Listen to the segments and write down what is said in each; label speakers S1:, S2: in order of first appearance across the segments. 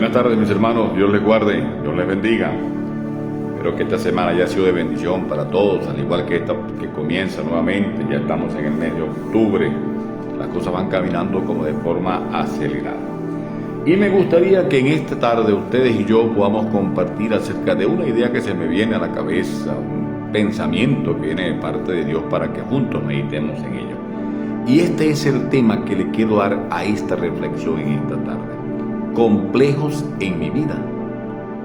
S1: Buenas tardes, mis hermanos. Dios les guarde, Dios les bendiga. Espero que esta semana haya sido de bendición para todos, al igual que esta que comienza nuevamente. Ya estamos en el mes de octubre. Las cosas van caminando como de forma acelerada. Y me gustaría que en esta tarde ustedes y yo podamos compartir acerca de una idea que se me viene a la cabeza, un pensamiento que viene de parte de Dios para que juntos meditemos en ello. Y este es el tema que le quiero dar a esta reflexión en esta tarde. Complejos en mi vida.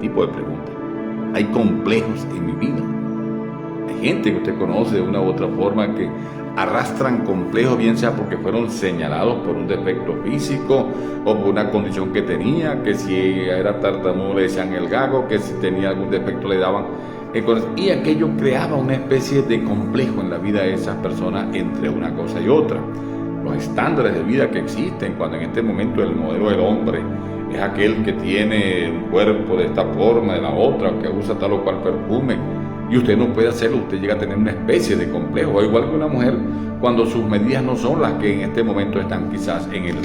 S1: Tipo de pregunta. ¿Hay complejos en mi vida? Hay gente que usted conoce de una u otra forma que arrastran complejos, bien sea porque fueron señalados por un defecto físico o por una condición que tenía, que si era tartamudo le decían el gago, que si tenía algún defecto le daban y aquello creaba una especie de complejo en la vida de esas personas entre una cosa y otra. Los estándares de vida que existen, cuando en este momento el modelo del hombre es aquel que tiene un cuerpo de esta forma, de la otra, que usa tal o cual perfume, y usted no puede hacerlo, usted llega a tener una especie de complejo, o igual que una mujer cuando sus medidas no son las que en este momento están quizás en el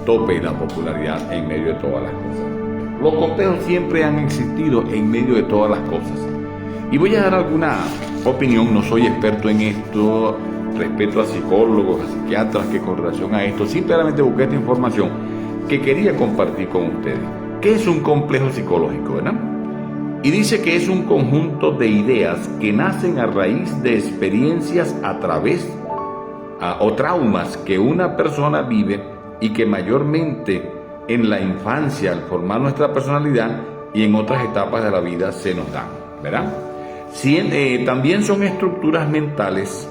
S1: tope de la popularidad en medio de todas las cosas. Los complejos siempre han existido en medio de todas las cosas. Y voy a dar alguna opinión, no soy experto en esto, respeto a psicólogos, a psiquiatras que con relación a esto, simplemente busqué esta información que quería compartir con ustedes. ¿Qué es un complejo psicológico, verdad? Y dice que es un conjunto de ideas que nacen a raíz de experiencias o traumas que una persona vive y que mayormente en la infancia, al formar nuestra personalidad y en otras etapas de la vida se nos dan, ¿verdad? También son estructuras mentales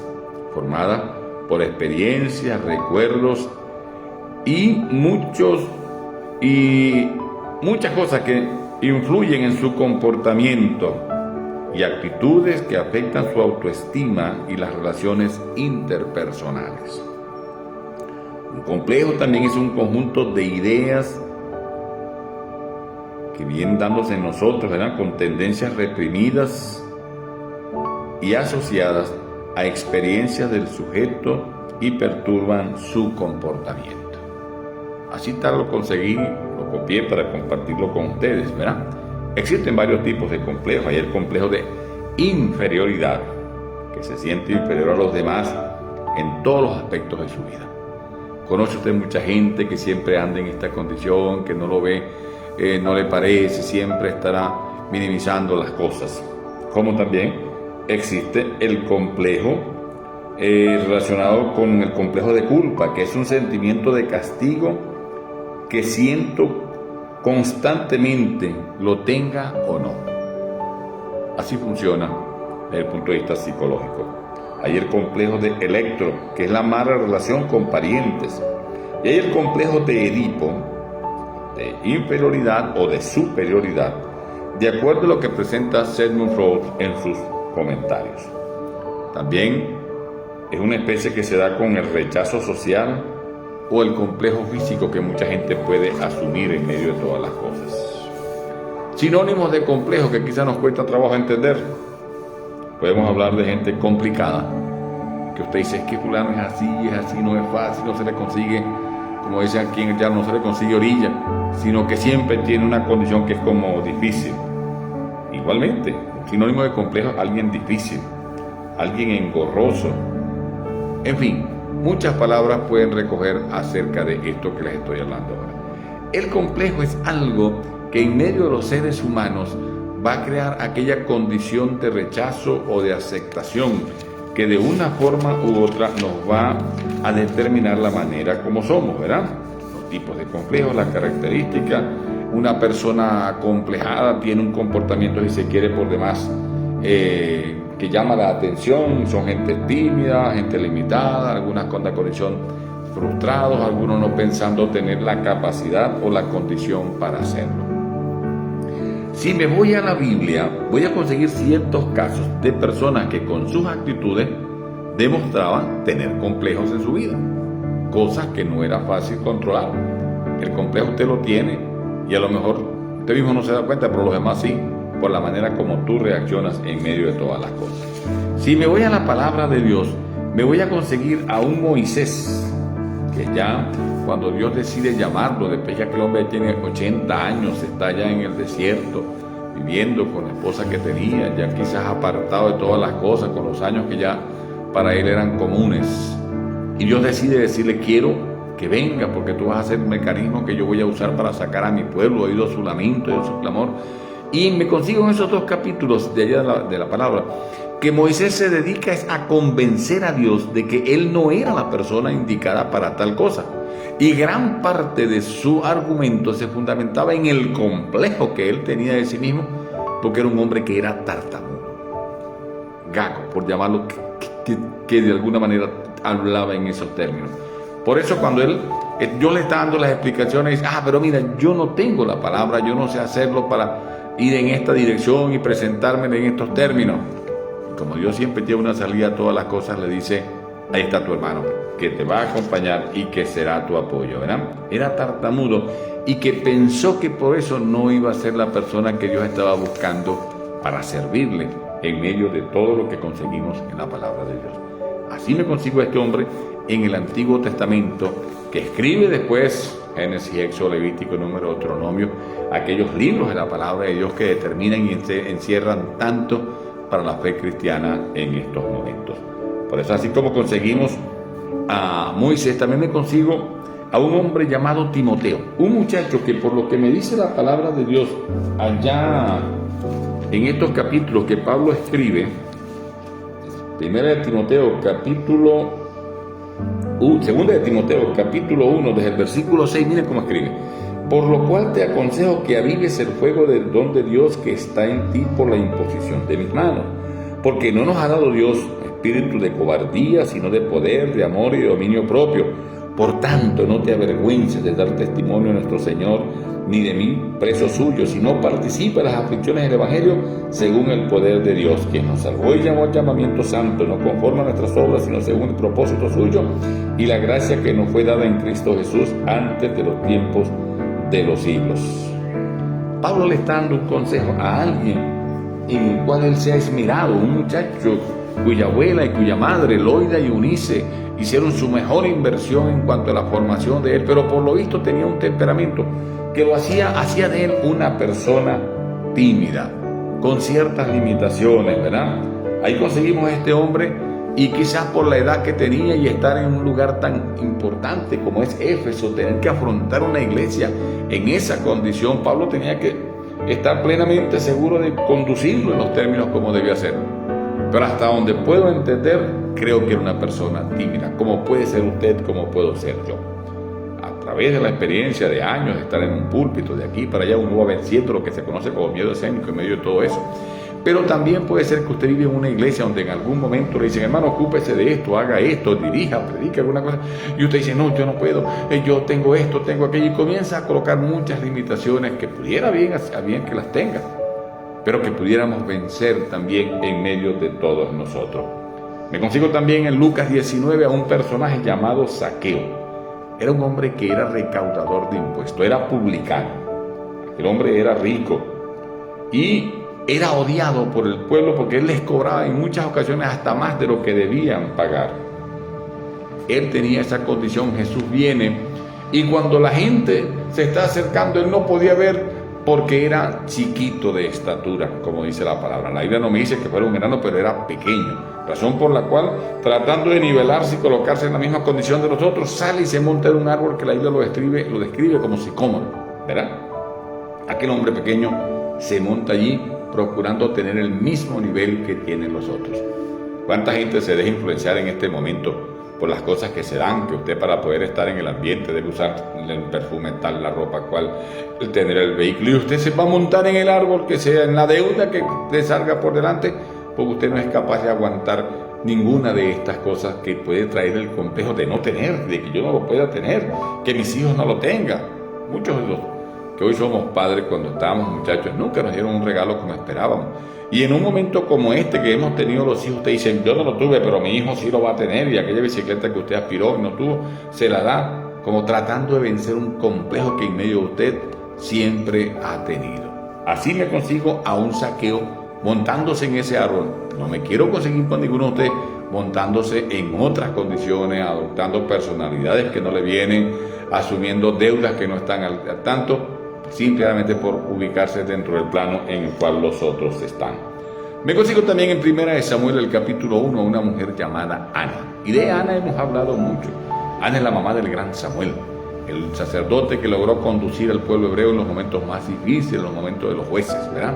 S1: formadas por experiencias, recuerdos y muchas cosas que influyen en su comportamiento y actitudes que afectan su autoestima y las relaciones interpersonales. Un complejo también es un conjunto de ideas que vienen dándose en nosotros, ¿verdad?, con tendencias reprimidas y asociadas a experiencias del sujeto y perturban su comportamiento. Así tal lo conseguí, lo copié para compartirlo con ustedes, ¿verdad? Existen varios tipos de complejos. Hay el complejo de inferioridad, que se siente inferior a los demás en todos los aspectos de su vida. Conoce usted mucha gente que siempre anda en esta condición, que no lo ve, no le parece, siempre estará minimizando las cosas. Como también existe el complejo relacionado con el complejo de culpa, que es un sentimiento de castigo que siento constantemente, lo tenga o no. Así funciona desde el punto de vista psicológico. Hay el complejo de Electro, que es la mala relación con parientes. Y hay el complejo de Edipo, de inferioridad o de superioridad, de acuerdo a lo que presenta Sigmund Freud en sus comentarios. También es una especie que se da con el rechazo social o el complejo físico que mucha gente puede asumir en medio de todas las cosas. Sinónimos de complejo que quizás nos cuesta trabajo entender. Podemos hablar de gente complicada, que usted dice, es que fulano es así, no es fácil, no se le consigue, como dicen aquí en el llano, no se le consigue orilla, sino que siempre tiene una condición que es como difícil. Igualmente, sinónimo de complejo, alguien difícil, alguien engorroso. En fin, muchas palabras pueden recoger acerca de esto que les estoy hablando ahora. El complejo es algo que en medio de los seres humanos va a crear aquella condición de rechazo o de aceptación que de una forma u otra nos va a determinar la manera como somos, ¿verdad? Los tipos de complejos, las características. Una persona acomplejada tiene un comportamiento, si se quiere, por demás, que llama la atención. Son gente tímida, gente limitada, algunas con la condición frustrados, algunos no pensando tener la capacidad o la condición para hacerlo. Si me voy a la Biblia, voy a conseguir ciertos casos de personas que con sus actitudes demostraban tener complejos en su vida, cosas que no era fácil controlar. El complejo usted lo tiene y a lo mejor usted mismo no se da cuenta, pero los demás sí, por la manera como tú reaccionas en medio de todas las cosas. Si me voy a la palabra de Dios, me voy a conseguir a un Moisés que ya cuando Dios decide llamarlo, después que aquel hombre tiene 80 años, está ya en el desierto, viviendo con la esposa que tenía, ya quizás apartado de todas las cosas, con los años que ya para él eran comunes. Y Dios decide decirle: quiero que venga, porque tú vas a ser un mecanismo que yo voy a usar para sacar a mi pueblo. He oído su lamento, he oído su clamor. Y me consigo en esos 2 capítulos de allá de la palabra, que Moisés se dedica a convencer a Dios de que él no era la persona indicada para tal cosa. Y gran parte de su argumento se fundamentaba en el complejo que él tenía de sí mismo, porque era un hombre que era tartamudo, gago, por llamarlo, que de alguna manera hablaba en esos términos. Por eso cuando yo le está dando las explicaciones, pero mira, yo no tengo la palabra, yo no sé hacerlo para ir en esta dirección y presentarme en estos términos. Como Dios siempre tiene una salida a todas las cosas, le dice: ahí está tu hermano, que te va a acompañar y que será tu apoyo, ¿verdad? Era tartamudo y que pensó que por eso no iba a ser la persona que Dios estaba buscando para servirle en medio de todo lo que conseguimos en la palabra de Dios. Así me consigo a este hombre en el Antiguo Testamento, que escribe después Génesis, Éxodo, Levítico, Número, Deuteronomio, aquellos libros de la palabra de Dios que determinan y encierran tanto para la fe cristiana en estos momentos. Por eso, así como conseguimos a Moisés, también me consigo a un hombre llamado Timoteo, un muchacho que, por lo que me dice la palabra de Dios allá en estos capítulos que Pablo escribe, Segunda de Timoteo capítulo 1, desde el versículo 6, miren cómo escribe: por lo cual te aconsejo que avives el fuego del don de Dios que está en ti por la imposición de mis manos, porque no nos ha dado Dios espíritu de cobardía, sino de poder, de amor y de dominio propio. Por tanto, no te avergüences de dar testimonio a nuestro Señor, ni de mí, preso suyo, sino participa en las aflicciones del Evangelio según el poder de Dios, quien nos salvó y llamó al llamamiento santo, no conforme a nuestras obras, sino según el propósito suyo y la gracia que nos fue dada en Cristo Jesús antes de los tiempos de los siglos. Pablo le está dando un consejo a alguien en el cual él se ha esmerado, un muchacho cuya abuela y cuya madre, Loida y Eunice, hicieron su mejor inversión en cuanto a la formación de él, pero por lo visto tenía un temperamento que lo hacía de él una persona tímida, con ciertas limitaciones, ¿verdad? Ahí conseguimos a este hombre, y quizás por la edad que tenía y estar en un lugar tan importante como es Éfeso, tener que afrontar una iglesia en esa condición, Pablo tenía que estar plenamente seguro de conducirlo en los términos como debía ser. Pero hasta donde puedo entender, creo que era una persona tímida, como puede ser usted, como puedo ser yo. A través de la experiencia de años de estar en un púlpito, de aquí para allá, uno va venciendo lo que se conoce como miedo escénico en medio de todo eso. Pero también puede ser que usted vive en una iglesia donde en algún momento le dicen: hermano, ocúpese de esto, haga esto, dirija, predique alguna cosa, y usted dice: no, yo no puedo, yo tengo esto, tengo aquello, y comienza a colocar muchas limitaciones que pudiera bien que las tenga, pero que pudiéramos vencer también en medio de todos nosotros. Me consigo también en Lucas 19 a un personaje llamado Zaqueo. Era un hombre que era recaudador de impuestos, era publicano. El hombre era rico y era odiado por el pueblo porque él les cobraba en muchas ocasiones hasta más de lo que debían pagar. Él tenía esa condición. Jesús viene y cuando la gente se está acercando, él no podía ver porque era chiquito de estatura, como dice la palabra. La Biblia no me dice que fuera un enano, pero era pequeño, razón por la cual, tratando de nivelarse y colocarse en la misma condición de los otros, sale y se monta en un árbol que la Biblia lo describe como sicómoro, ¿verdad? Aquel hombre pequeño se monta allí procurando tener el mismo nivel que tienen los otros. ¿Cuánta gente se deja influenciar en este momento por las cosas que se dan, que usted para poder estar en el ambiente debe usar el perfume tal, la ropa cual, el tener el vehículo, y usted se va a montar en el árbol que sea, en la deuda que le salga por delante, porque usted no es capaz de aguantar ninguna de estas cosas que puede traer el complejo de no tener, de que yo no lo pueda tener, que mis hijos no lo tengan. Muchos de los que hoy somos padres, cuando estábamos muchachos, nunca nos dieron un regalo como esperábamos. Y en un momento como este que hemos tenido los hijos, usted dice: yo no lo tuve, pero mi hijo sí lo va a tener, y aquella bicicleta que usted aspiró y no tuvo, se la da, como tratando de vencer un complejo que en medio de usted siempre ha tenido. Así me consigo a un Zaqueo montándose en ese árbol. No me quiero conseguir con ninguno de ustedes montándose en otras condiciones, adoptando personalidades que no le vienen, asumiendo deudas que no están al tanto, simplemente por ubicarse dentro del plano en el cual los otros están. Me consigo también en 1 Samuel, el capítulo 1, una mujer llamada Ana. Y de Ana hemos hablado mucho. Ana es la mamá del gran Samuel, el sacerdote que logró conducir al pueblo hebreo en los momentos más difíciles, en los momentos de los jueces, ¿verdad?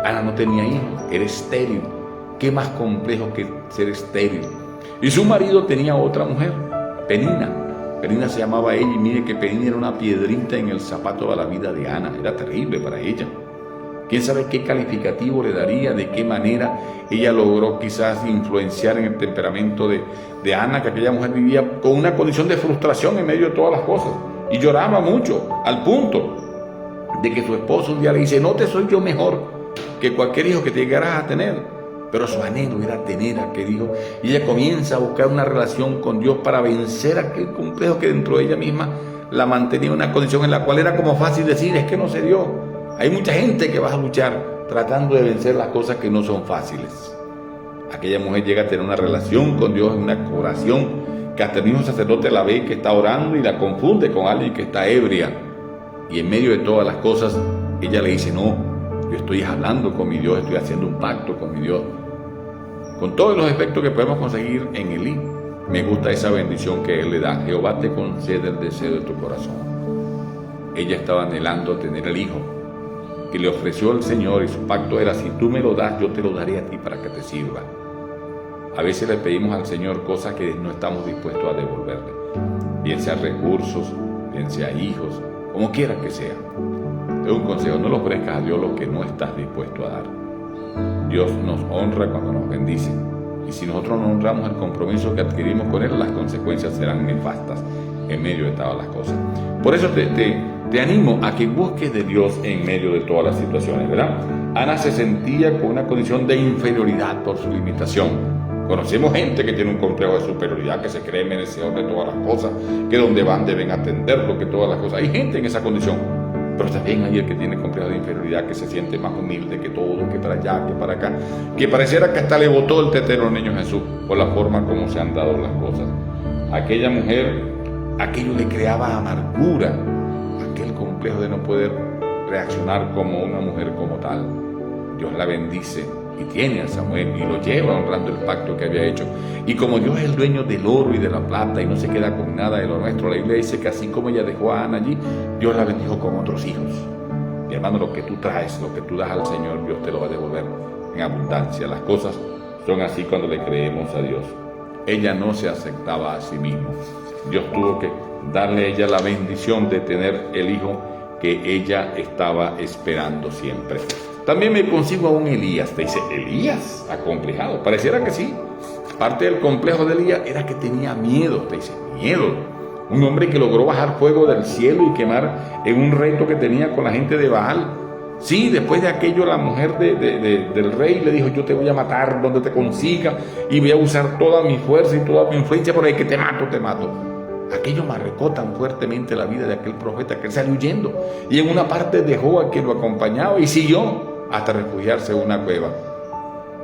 S1: Ana no tenía hijos, era estéril. ¿Qué más complejo que ser estéril? Y su marido tenía otra mujer, Penina. Penina se llamaba ella, y mire que Penina era una piedrita en el zapato de la vida de Ana. Era terrible para ella. ¿Quién sabe qué calificativo le daría? ¿De qué manera ella logró quizás influenciar en el temperamento de Ana? Que aquella mujer vivía con una condición de frustración en medio de todas las cosas. Y lloraba mucho, al punto de que su esposo un día le dice: no te soy yo mejor que cualquier hijo que te llegarás a tener. Pero su anhelo era tener aquel hijo. Y ella comienza a buscar una relación con Dios para vencer aquel complejo que dentro de ella misma la mantenía en una condición en la cual era como fácil decir: es que no se dio. Hay mucha gente que va a luchar tratando de vencer las cosas que no son fáciles. Aquella mujer llega a tener una relación con Dios, en una oración, que hasta el mismo sacerdote la ve que está orando y la confunde con alguien que está ebria. Y en medio de todas las cosas, ella le dice: no, yo estoy hablando con mi Dios, estoy haciendo un pacto con mi Dios. Con todos los efectos que podemos conseguir en Elí, me gusta esa bendición que Él le da: Jehová te concede el deseo de tu corazón. Ella estaba anhelando tener el hijo que le ofreció el Señor, y su pacto era: si tú me lo das, yo te lo daré a ti para que te sirva. A veces le pedimos al Señor cosas que no estamos dispuestos a devolverle, bien sea recursos, bien sea hijos, como quiera que sea. Es un consejo: no le ofrezcas a Dios lo que no estás dispuesto a dar. Dios nos honra cuando nos bendice, y si nosotros no honramos el compromiso que adquirimos con Él, las consecuencias serán nefastas en medio de todas las cosas. Por eso te animo a que busques de Dios en medio de todas las situaciones, ¿verdad? Ana se sentía con una condición de inferioridad por su limitación. Conocemos gente que tiene un complejo de superioridad, que se cree merecedor de todas las cosas, que donde van deben atenderlo, que todas las cosas. Hay gente en esa condición. Pero también hay el que tiene complejo de inferioridad, que se siente más humilde que todo, que para allá, que para acá, que pareciera que hasta le botó el tetero al niño Jesús por la forma como se han dado las cosas. Aquella mujer, aquello le creaba amargura, aquel complejo de no poder reaccionar como una mujer como tal. Dios la bendice y tiene a Samuel y lo lleva honrando el pacto que había hecho. Y como Dios es el dueño del oro y de la plata y no se queda con nada de lo nuestro, la Biblia dice que así como ella dejó a Ana allí, Dios la bendijo con otros hijos. Mi hermano, lo que tú traes, lo que tú das al Señor, Dios te lo va a devolver en abundancia. Las cosas son así cuando le creemos a Dios. Ella no se aceptaba a sí misma. Dios tuvo que darle a ella la bendición de tener el hijo que ella estaba esperando siempre. También me consigo a un Elías. Te dice: Elías, acomplejado. Pareciera que sí. Parte del complejo de Elías era que tenía miedo. Te dice: miedo. Un hombre que logró bajar fuego del cielo y quemar en un reto que tenía con la gente de Baal. Sí, después de aquello la mujer del rey le dijo: yo te voy a matar donde te consiga y voy a usar toda mi fuerza y toda mi influencia por ahí, que te mato, te mato. Aquello marcó tan fuertemente la vida de aquel profeta que él salió huyendo, y en una parte dejó a quien lo acompañaba y siguió hasta refugiarse en una cueva.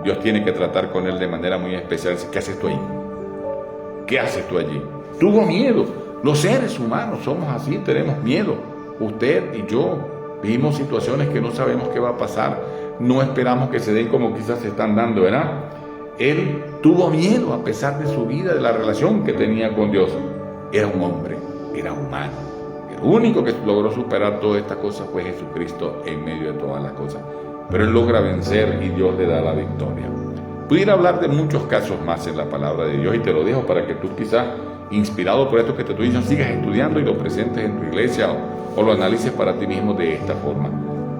S1: Dios tiene que tratar con él de manera muy especial. ¿Qué haces tú ahí? ¿Qué haces tú allí? Tuvo miedo. Los seres humanos somos así, tenemos miedo. Usted y yo vivimos situaciones que no sabemos qué va a pasar, no esperamos que se den como quizás se están dando, ¿verdad? Él tuvo miedo a pesar de su vida, de la relación que tenía con Dios. Era un hombre, era humano. El único que logró superar todas estas cosas fue Jesucristo en medio de todas las cosas. Pero Él logra vencer y Dios le da la victoria. Pudiera hablar de muchos casos más en la palabra de Dios y te lo dejo para que tú, quizás inspirado por esto que te estoy diciendo, sigas estudiando y lo presentes en tu iglesia o lo analices para ti mismo de esta forma,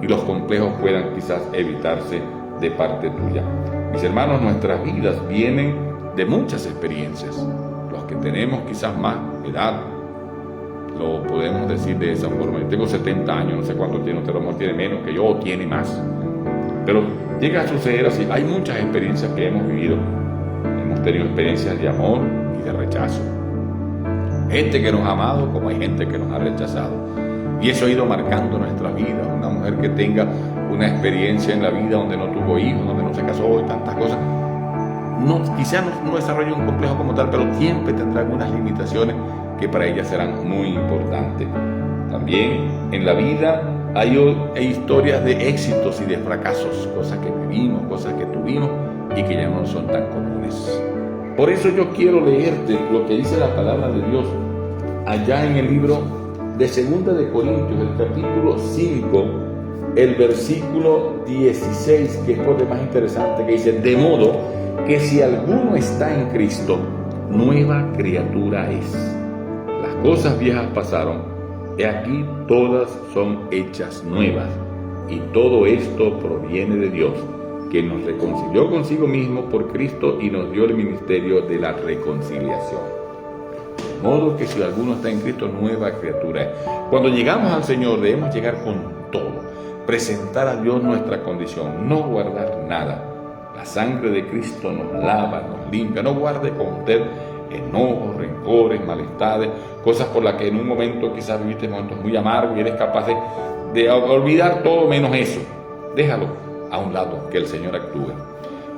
S1: y los complejos puedan quizás evitarse de parte tuya. Mis hermanos, nuestras vidas vienen de muchas experiencias. Los que tenemos quizás más edad, lo podemos decir de esa forma. Yo tengo 70 años, no sé cuánto tiene usted, a lo mejor tiene menos que yo o tiene más. Pero llega a suceder así. Hay muchas experiencias que hemos vivido. Hemos tenido experiencias de amor y de rechazo. Gente que nos ha amado como hay gente que nos ha rechazado. Y eso ha ido marcando nuestra vida. Una mujer que tenga una experiencia en la vida donde no tuvo hijos, donde no se casó y tantas cosas, quizá no desarrolle un complejo como tal, pero siempre tendrá algunas limitaciones que para ella serán muy importantes. También en la vida hay historias de éxitos y de fracasos, cosas que vivimos, cosas que tuvimos y que ya no son tan comunes. Por eso yo quiero leerte lo que dice la palabra de Dios allá en el libro de 2 de Corintios, el capítulo 5, el versículo 16, que es por demás interesante, que dice: de modo que si alguno está en Cristo, nueva criatura es. Las cosas viejas pasaron, he aquí todas son hechas nuevas, y todo esto proviene de Dios, que nos reconcilió consigo mismo por Cristo y nos dio el ministerio de la reconciliación. De modo que si alguno está en Cristo, nueva criatura es. Cuando llegamos al Señor debemos llegar con todo, presentar a Dios nuestra condición, no guardar nada. La sangre de Cristo nos lava, nos limpia. No guarde con usted enojos, rencores, malestares, cosas por las que en un momento quizás viviste momentos muy amargos y eres capaz de olvidar todo menos eso. Déjalo a un lado, que el Señor actúe.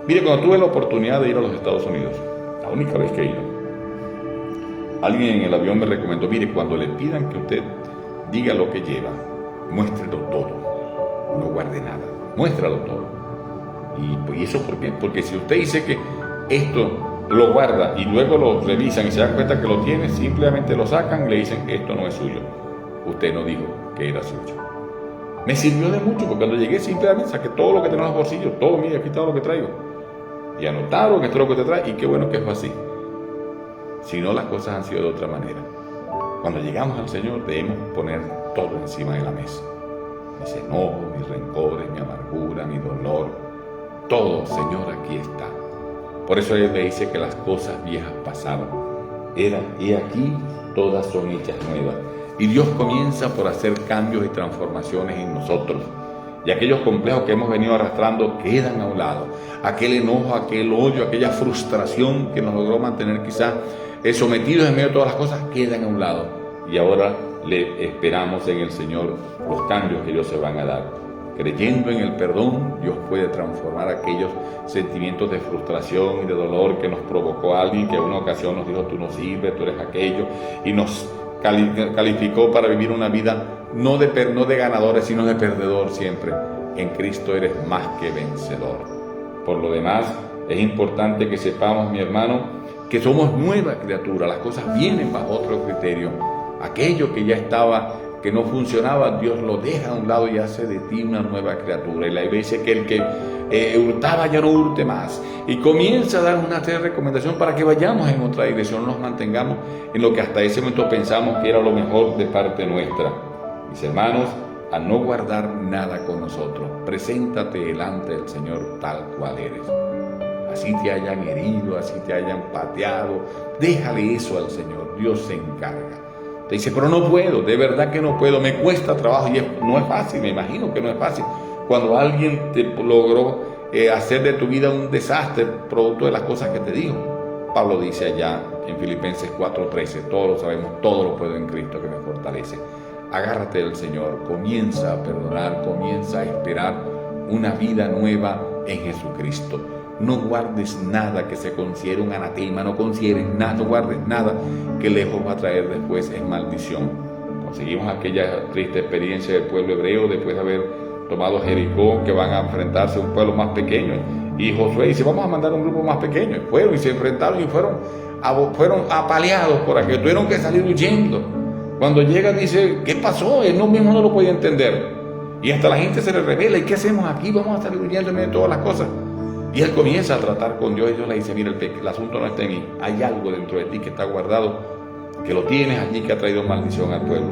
S1: Mire, cuando tuve la oportunidad de ir a los Estados Unidos, la única vez que he ido, alguien en el avión me recomendó: mire, cuando le pidan que usted diga lo que lleva, muéstrelo todo, no guarde nada, muéstralo todo. ¿Y eso por qué? Porque si usted dice que esto lo guarda y luego lo revisan y se dan cuenta que lo tiene, simplemente lo sacan y le dicen que esto no es suyo. Usted no dijo que era suyo. Me sirvió de mucho, porque cuando llegué simplemente saqué todo lo que tenía en los bolsillos, todo, mira, aquí está lo que traigo. Y anotaron, esto es lo que te trae, y qué bueno que fue así. Si no, las cosas han sido de otra manera. Cuando llegamos al Señor debemos poner todo encima de la mesa. Mis enojos, mis rencores, mi amargura, mi dolor, todo, Señor, aquí está. Por eso Él le dice que las cosas viejas pasaron. Y aquí todas son hechas nuevas. Y Dios comienza por hacer cambios y transformaciones en nosotros. Y aquellos complejos que hemos venido arrastrando quedan a un lado. Aquel enojo, aquel odio, aquella frustración que nos logró mantener quizás sometidos en medio de todas las cosas, quedan a un lado. Y ahora le esperamos en el Señor los cambios que Dios se van a dar. Creyendo en el perdón, Dios puede transformar aquellos sentimientos de frustración y de dolor que nos provocó alguien que en una ocasión nos dijo: tú no sirves, tú eres aquello, y nos calificó para vivir una vida no de ganadores, sino de perdedor siempre. En Cristo eres más que vencedor. Por lo demás, es importante que sepamos, mi hermano, que somos nueva criatura. Las cosas vienen bajo otro criterio. Aquello que ya estaba, que no funcionaba, Dios lo deja a un lado y hace de ti una nueva criatura. Y la Biblia dice que el que hurtaba ya no hurte más. Y comienza a dar una recomendación para que vayamos en otra dirección, no nos mantengamos en lo que hasta ese momento pensamos que era lo mejor de parte nuestra. Mis hermanos, a no guardar nada con nosotros, preséntate delante del Señor tal cual eres. Así te hayan herido, así te hayan pateado, déjale eso al Señor, Dios se encarga. Te dice: pero no puedo, de verdad que no puedo, me cuesta trabajo. Y no es fácil, me imagino que no es fácil. Cuando alguien te logró hacer de tu vida un desastre producto de las cosas que te dijo. Pablo dice allá en Filipenses 4:13, todos lo sabemos, todo lo puedo en Cristo que me fortalece. Agárrate del Señor, comienza a perdonar, comienza a esperar una vida nueva en Jesucristo. No guardes nada que se considere un anatema, no consideres nada, no guardes nada que lejos va a traer después es maldición. Conseguimos aquella triste experiencia del pueblo hebreo después de haber tomado Jericó, que van a enfrentarse a un pueblo más pequeño. Y Josué dice: vamos a mandar un grupo más pequeño. Y fueron y se enfrentaron y fueron apaleados por aquello, tuvieron que salir huyendo. Cuando llega dice: ¿qué pasó? Él mismo no lo podía entender. Y hasta la gente se le revela: ¿y qué hacemos aquí? Vamos a salir huyendo en medio de todas las cosas. Y él comienza a tratar con Dios y Dios le dice: mira, el asunto no está en mí, hay algo dentro de ti que está guardado, que lo tienes allí, que ha traído maldición al pueblo.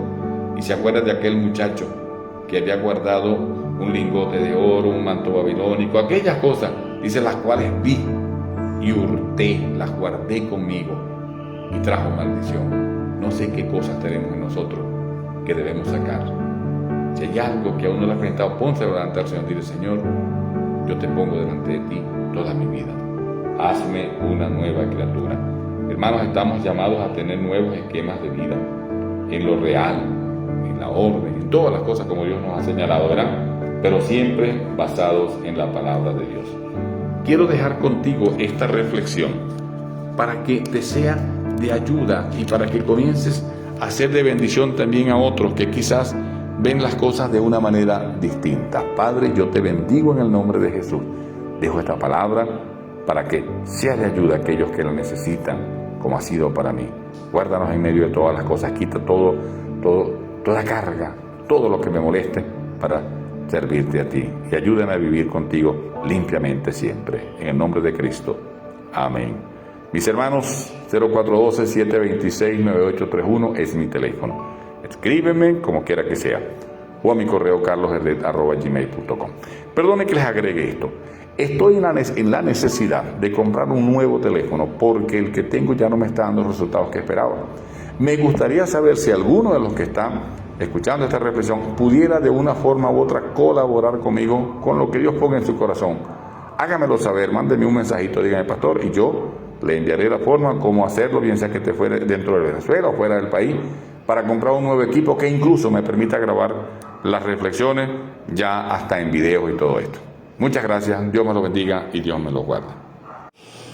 S1: Y se acuerda de aquel muchacho que había guardado un lingote de oro, un manto babilónico, aquellas cosas, dice, las cuales vi y hurté, las guardé conmigo y trajo maldición. No sé qué cosas tenemos en nosotros que debemos sacar. Si hay algo que aún no le ha enfrentado, ponse delante al Señor y dile: Señor, yo te pongo delante de ti toda mi vida. Hazme una nueva criatura. Hermanos, estamos llamados a tener nuevos esquemas de vida, en lo real, en la orden, en todas las cosas como Dios nos ha señalado, ¿verdad? Pero siempre basados en la palabra de Dios. quiero dejar contigo esta reflexión para que te sea de ayuda y para que comiences a ser de bendición también a otros que quizás ven las cosas de una manera distinta. Padre, yo te bendigo en el nombre de Jesús. Dejo esta palabra para que sea de ayuda a aquellos que la necesitan, como ha sido para mí. Guárdanos en medio de todas las cosas, quita toda carga, todo lo que me moleste para servirte a ti. Y ayúdame a vivir contigo limpiamente siempre. En el nombre de Cristo. Amén. Mis hermanos, 0412-726-9831 es mi teléfono. Escríbeme como quiera que sea, o a mi correo carlosherdet@gmail.com. Perdone que les agregue esto. Estoy en la necesidad de comprar un nuevo teléfono porque el que tengo ya no me está dando los resultados que esperaba. Me gustaría saber si alguno de los que están escuchando esta reflexión pudiera de una forma u otra colaborar conmigo con lo que Dios ponga en su corazón. Hágamelo saber, mándeme un mensajito, dígame, pastor, y yo le enviaré la forma como hacerlo, bien sea que esté fuera, dentro de Venezuela o fuera del país, para comprar un nuevo equipo que incluso me permita grabar las reflexiones ya hasta en video y todo esto. Muchas gracias, Dios me lo bendiga y Dios me lo guarde.